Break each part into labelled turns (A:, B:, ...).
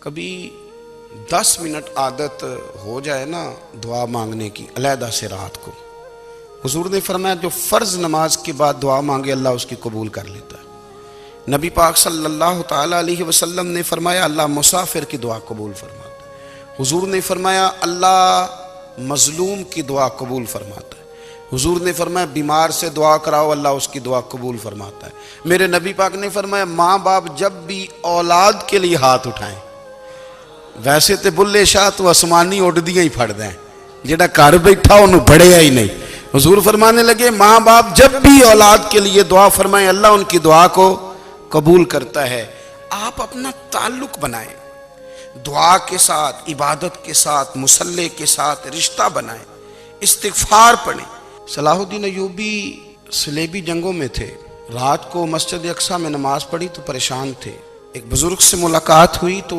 A: کبھی 10 منٹ عادت ہو جائے نا دعا مانگنے کی علیحدہ سے رات کو، حضور نے فرمایا جو فرض نماز کے بعد دعا مانگے اللہ اس کی قبول کر لیتا ہے۔ نبی پاک صلی اللہ تعالیٰ علیہ وسلم نے فرمایا اللہ مسافر کی دعا قبول فرماتا ہے۔ حضور نے فرمایا اللہ مظلوم کی دعا قبول فرماتا ہے۔ حضور نے فرمایا بیمار سے دعا کراؤ اللہ اس کی دعا قبول فرماتا ہے۔ میرے نبی پاک نے فرمایا ماں باپ جب بھی اولاد کے لیے ہاتھ اٹھائیں، ویسے تے بلے شاہ تو آسمانی اڈدیاں ہی پھڑ دیں، جڑا گھر بیٹھا انہوں بڑھیا ہی نہیں۔ حضور فرمانے لگے ماں باپ جب بھی اولاد کے لیے دعا فرمائیں اللہ ان کی دعا کو قبول کرتا ہے۔ آپ اپنا تعلق بنائیں، دعا کے ساتھ، عبادت کے ساتھ، مصلی کے ساتھ رشتہ بنائیں، استغفار پڑھیں۔ صلاح الدین ایوبی صلیبی جنگوں میں تھے، رات کو مسجد اقصی میں نماز پڑھی تو پریشان تھے۔ ایک بزرگ سے ملاقات ہوئی تو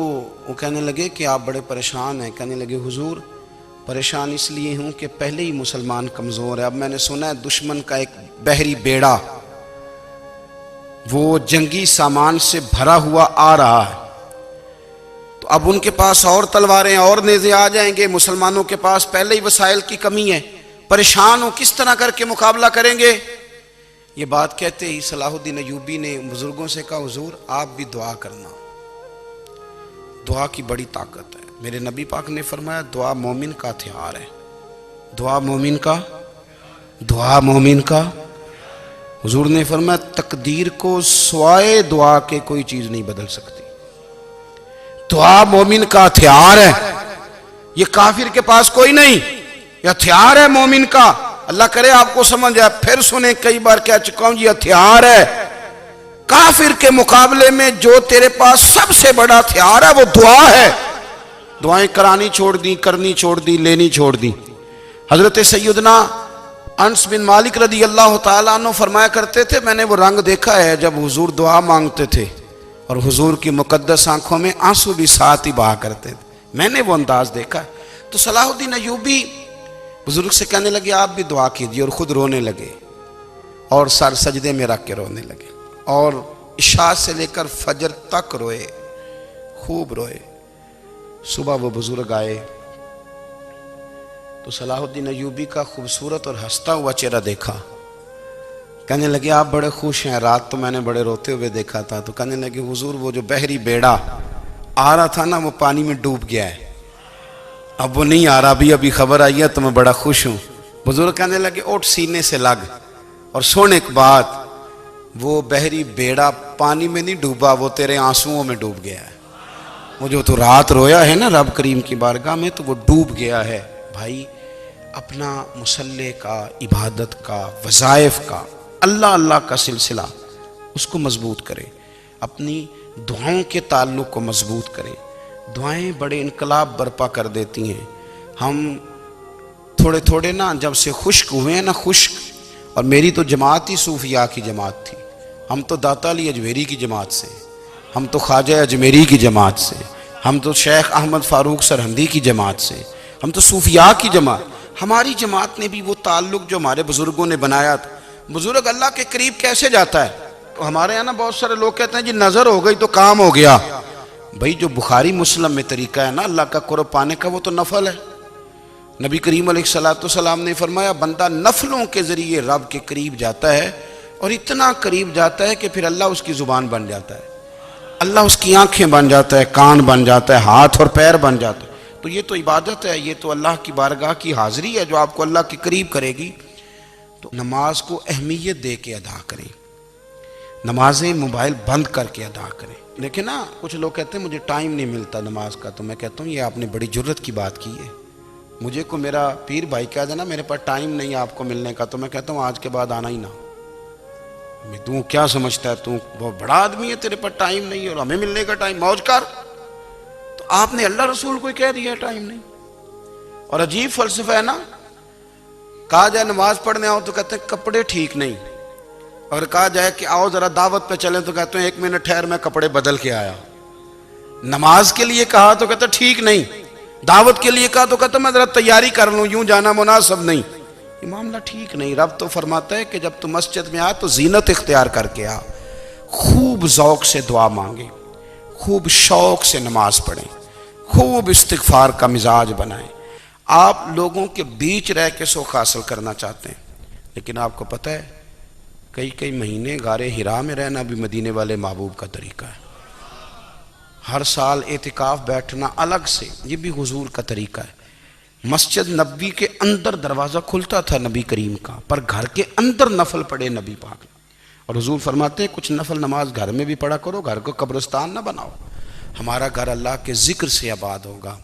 A: وہ کہنے لگے کہ آپ بڑے پریشان ہیں۔ کہنے لگے حضور پریشان اس لیے ہوں کہ پہلے ہی مسلمان کمزور ہے، اب میں نے سنا ہے دشمن کا ایک بحری بیڑا وہ جنگی سامان سے بھرا ہوا آ رہا ہے، تو اب ان کے پاس اور تلواریں اور نیزے آ جائیں گے، مسلمانوں کے پاس پہلے ہی وسائل کی کمی ہے، پریشان ہوں کس طرح کر کے مقابلہ کریں گے۔ یہ بات کہتے ہی صلاح الدین ایوبی نے بزرگوں سے کہا حضور آپ بھی دعا کرنا، دعا کی بڑی طاقت ہے۔ میرے نبی پاک نے فرمایا دعا مومن کا ہتھیار ہے، دعا مومن کا حضور نے فرمایا تقدیر کو سوائے دعا کے کوئی چیز نہیں بدل سکتی۔ دعا مومن کا ہتھیار ہے، یہ کافر کے پاس کوئی نہیں، یہ ہتھیار ہے مومن کا۔ اللہ کرے آپ کو سمجھ آئے، پھر سنیں کئی بار کہہ چکا ہوں یہ ہتھیار ہے۔ کافر کے مقابلے میں جو تیرے پاس سب سے بڑا ہتھیار ہے وہ دعا ہے۔ دعائیں کرانی چھوڑ دی، کرنی چھوڑ دی، لینی چھوڑ دی۔ حضرت سیدنا انس بن مالک رضی اللہ تعالیٰ عنہ فرمایا کرتے تھے میں نے وہ رنگ دیکھا ہے جب حضور دعا مانگتے تھے اور حضور کی مقدس آنکھوں میں آنسو بھی ساتھ ہی بہا کرتے تھے، میں نے وہ انداز دیکھا ہے۔ تو صلاح الدین ایوبی بزرگ سے کہنے لگے آپ بھی دعا کیجیے، اور خود رونے لگے اور سر سجدے میں رکھ کے رونے لگے، اور عشاء سے لے کر فجر تک روئے، خوب روئے۔ صبح وہ بزرگ آئے تو صلاح الدین ایوبی کا خوبصورت اور ہنستا ہوا چہرہ دیکھا، کہنے لگے آپ بڑے خوش ہیں، رات تو میں نے بڑے روتے ہوئے دیکھا تھا۔ تو کہنے لگے حضور وہ جو بحری بیڑا آ رہا تھا نا وہ پانی میں ڈوب گیا ہے، اب وہ نہیں آ رہا، ابھی خبر آئی ہے تو میں بڑا خوش ہوں۔ بزرگ کہنے لگے اٹھ سینے سے لگ اور سن ایک بات، وہ بحری بیڑا پانی میں نہیں ڈوبا، وہ تیرے آنسوؤں میں ڈوب گیا ہے۔ وہ جو تو رات رویا ہے نا رب کریم کی بارگاہ میں تو وہ ڈوب گیا ہے۔ بھائی اپنا مصلی کا، عبادت کا، وظائف کا، اللہ کا سلسلہ اس کو مضبوط کرے، اپنی دعاؤں کے تعلق کو مضبوط کرے۔ دعائیں بڑے انقلاب برپا کر دیتی ہیں۔ ہم تھوڑے نا جب سے خشک ہوئے ہیں نا، خشک، اور میری تو جماعت ہی صوفیاء کی جماعت تھی، ہم تو داتا علی اجمیری کی جماعت سے، ہم تو خواجہ اجمیری کی جماعت سے، ہم تو شیخ احمد فاروق سرہندی کی جماعت سے، ہم تو صوفیاء کی جماعت۔ ہماری جماعت نے بھی وہ تعلق جو ہمارے بزرگوں نے بنایا تھا۔ بزرگ اللہ کے قریب کیسے جاتا ہے؟ تو ہمارے یہاں نا بہت سارے لوگ کہتے ہیں جی نظر ہو گئی تو کام ہو گیا۔ بھئی جو بخاری مسلم میں طریقہ ہے نا اللہ کا قرب پانے کا وہ تو نفل ہے۔ نبی کریم علیہ السلام نے فرمایا بندہ نفلوں کے ذریعے رب کے قریب جاتا ہے، اور اتنا قریب جاتا ہے کہ پھر اللہ اس کی زبان بن جاتا ہے، اللہ اس کی آنکھیں بن جاتا ہے، کان بن جاتا ہے، ہاتھ اور پیر بن جاتا ہے۔ تو یہ تو عبادت ہے، یہ تو اللہ کی بارگاہ کی حاضری ہے جو آپ کو اللہ کے قریب کرے گی۔ تو نماز کو اہمیت دے کے ادا کریں، نمازیں موبائل بند کر کے ادا کریں۔ لیکن نا کچھ لوگ کہتے ہیں مجھے ٹائم نہیں ملتا نماز کا، تو میں کہتا ہوں یہ آپ نے بڑی جرت کی بات کی ہے۔ مجھے کو میرا پیر بھائی کہہ دینا میرے پاس ٹائم نہیں آپ کو ملنے کا، تو میں کہتا ہوں آج کے بعد آنا ہی نہ۔ میں تو کیا سمجھتا ہے، تو بہت بڑا آدمی ہے، تیرے پاس ٹائم نہیں ہے اور ہمیں ملنے کا ٹائم، موج کر۔ تو آپ نے اللہ رسول کو کہہ دیا ٹائم نہیں۔ اور عجیب فلسفہ ہے نا، کہا جائے نماز پڑھنے آؤ تو کہتے ہیں کپڑے ٹھیک نہیں، اور کہا جائے کہ آؤ ذرا دعوت پہ چلیں تو کہتے ہیں 1 منٹ ٹھہر میں کپڑے بدل کے آیا۔ نماز کے لیے کہا تو کہتے ہیں ٹھیک نہیں، دعوت کے لیے کہا تو کہتے ہیں میں ذرا تیاری کر لوں، یوں جانا مناسب نہیں۔ یہ معاملہ ٹھیک نہیں۔ رب تو فرماتا ہے کہ جب تو مسجد میں آ تو زینت اختیار کر کے آ، خوب ذوق سے دعا مانگے، خوب شوق سے نماز پڑھیں، خوب استغفار کا مزاج بنائیں۔ آپ لوگوں کے بیچ رہ کے سوکھ حاصل کرنا چاہتے ہیں، لیکن آپ کو پتہ ہے کئی مہینے غار حرا میں رہنا بھی مدینے والے محبوب کا طریقہ ہے۔ ہر سال اعتکاف بیٹھنا الگ سے، یہ بھی حضور کا طریقہ ہے۔ مسجد نبوی کے اندر دروازہ کھلتا تھا نبی کریم کا، پر گھر کے اندر نفل پڑے نبی پاک نے، اور حضور فرماتے ہیں کچھ نفل نماز گھر میں بھی پڑھا کرو، گھر کو قبرستان نہ بناؤ، ہمارا گھر اللہ کے ذکر سے آباد ہوگا۔